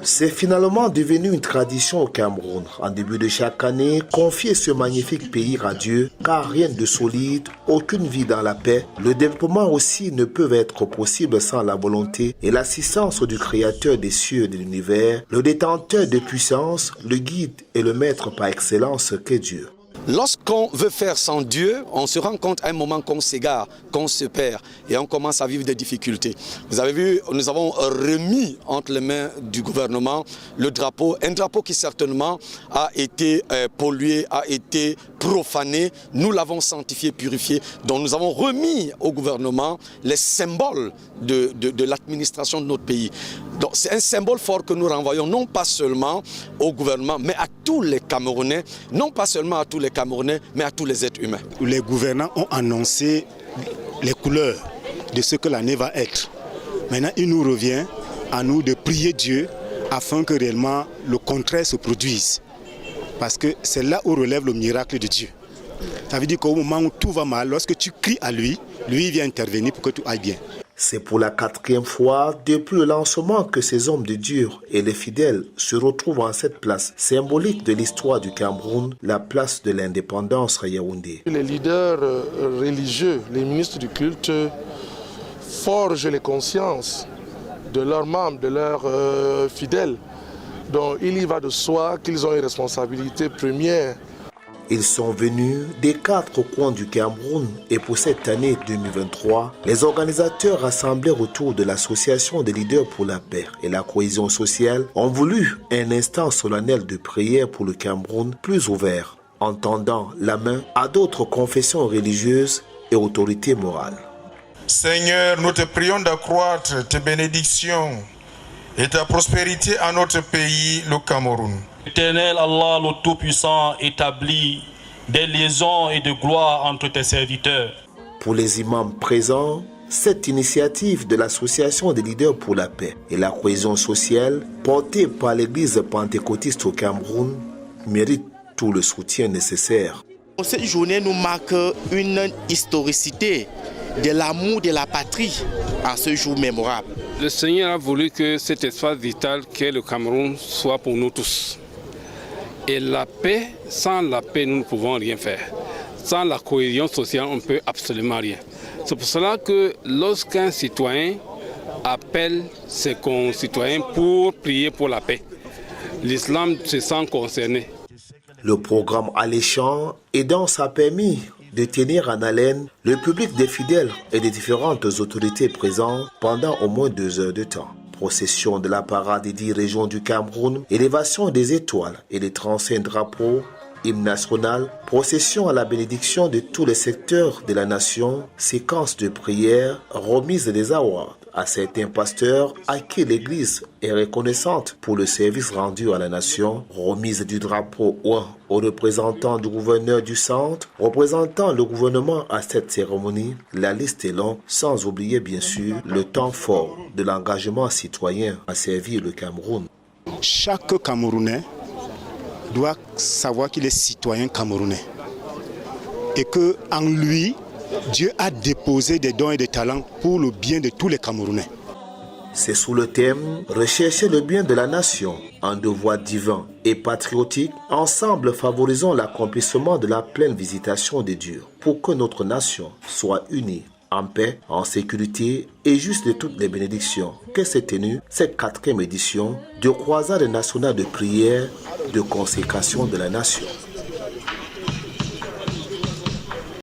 C'est finalement devenu une tradition au Cameroun. En début de chaque année, confier ce magnifique pays à Dieu, car rien de solide, aucune vie dans la paix. Le développement aussi ne peut être possible sans la volonté et l'assistance du Créateur des cieux et de l'univers, le détenteur de puissance, le guide et le maître par excellence qu'est Dieu. Lorsqu'on veut faire sans Dieu, on se rend compte à un moment qu'on s'égare, qu'on se perd et on commence à vivre des difficultés. Vous avez vu, nous avons remis entre les mains du gouvernement le drapeau, un drapeau qui certainement a été pollué, a été profané. Nous l'avons sanctifié, purifié. Donc nous avons remis au gouvernement les symboles de l'administration de notre pays. Donc c'est un symbole fort que nous renvoyons non pas seulement au gouvernement, mais à tous les Camerounais, non pas seulement à tous les Camerounais, mais à tous les êtres humains. Les gouvernants ont annoncé les couleurs de ce que l'année va être. Maintenant, il nous revient à nous de prier Dieu afin que réellement le contraire se produise. Parce que c'est là où relève le miracle de Dieu. Ça veut dire qu'au moment où tout va mal, lorsque tu cries à lui, lui vient intervenir pour que tout aille bien. C'est pour la 4e fois depuis le lancement que ces hommes de Dieu et les fidèles se retrouvent en cette place symbolique de l'histoire du Cameroun, la place de l'indépendance à Yaoundé. Les leaders religieux, les ministres du culte, forgent les consciences de leurs membres, de leurs fidèles. Donc il y va de soi qu'ils ont une responsabilité première. Ils sont venus des 4 coins du Cameroun et pour cette année 2023, les organisateurs rassemblés autour de l'association des leaders pour la paix et la cohésion sociale ont voulu un instant solennel de prière pour le Cameroun plus ouvert, en tendant la main à d'autres confessions religieuses et autorités morales. Seigneur, nous te prions d'accroître tes bénédictions et ta prospérité à notre pays, le Cameroun. Éternel Allah, le Tout-Puissant, établit des liaisons et de gloire entre tes serviteurs. Pour les imams présents, cette initiative de l'association des leaders pour la paix et la cohésion sociale, portée par l'église pentecôtiste au Cameroun, mérite tout le soutien nécessaire. Cette journée nous marque une historicité de l'amour de la patrie en ce jour mémorable. Le Seigneur a voulu que cet espace vital qu'est le Cameroun soit pour nous tous. Et la paix, sans la paix, nous ne pouvons rien faire. Sans la cohésion sociale, on ne peut absolument rien. C'est pour cela que lorsqu'un citoyen appelle ses concitoyens pour prier pour la paix, l'islam se sent concerné. Le programme alléchant et dense a permis de tenir en haleine le public des fidèles et des différentes autorités présentes pendant au moins 2 heures de temps. Procession de la parade des 10 régions du Cameroun, élévation des étoiles et des 35 drapeaux, hymne national, procession à la bénédiction de tous les secteurs de la nation, séquence de prières, remise des awards à certains pasteurs à qui l'Église est reconnaissante pour le service rendu à la nation, remise du drapeau aux représentants du gouverneur du centre, représentant le gouvernement à cette cérémonie. La liste est longue, sans oublier bien sûr le temps fort de l'engagement citoyen à servir le Cameroun. Chaque Camerounais doit savoir qu'il est citoyen camerounais et qu'en lui, Dieu a déposé des dons et des talents pour le bien de tous les Camerounais. C'est sous le thème « Rechercher le bien de la nation, un devoir divin et patriotique, ensemble favorisons l'accomplissement de la pleine visitation de Dieu pour que notre nation soit unie, en paix, en sécurité et juste de toutes les bénédictions » que s'est tenue cette 4e édition de croisade nationale de prière de consécration de la nation.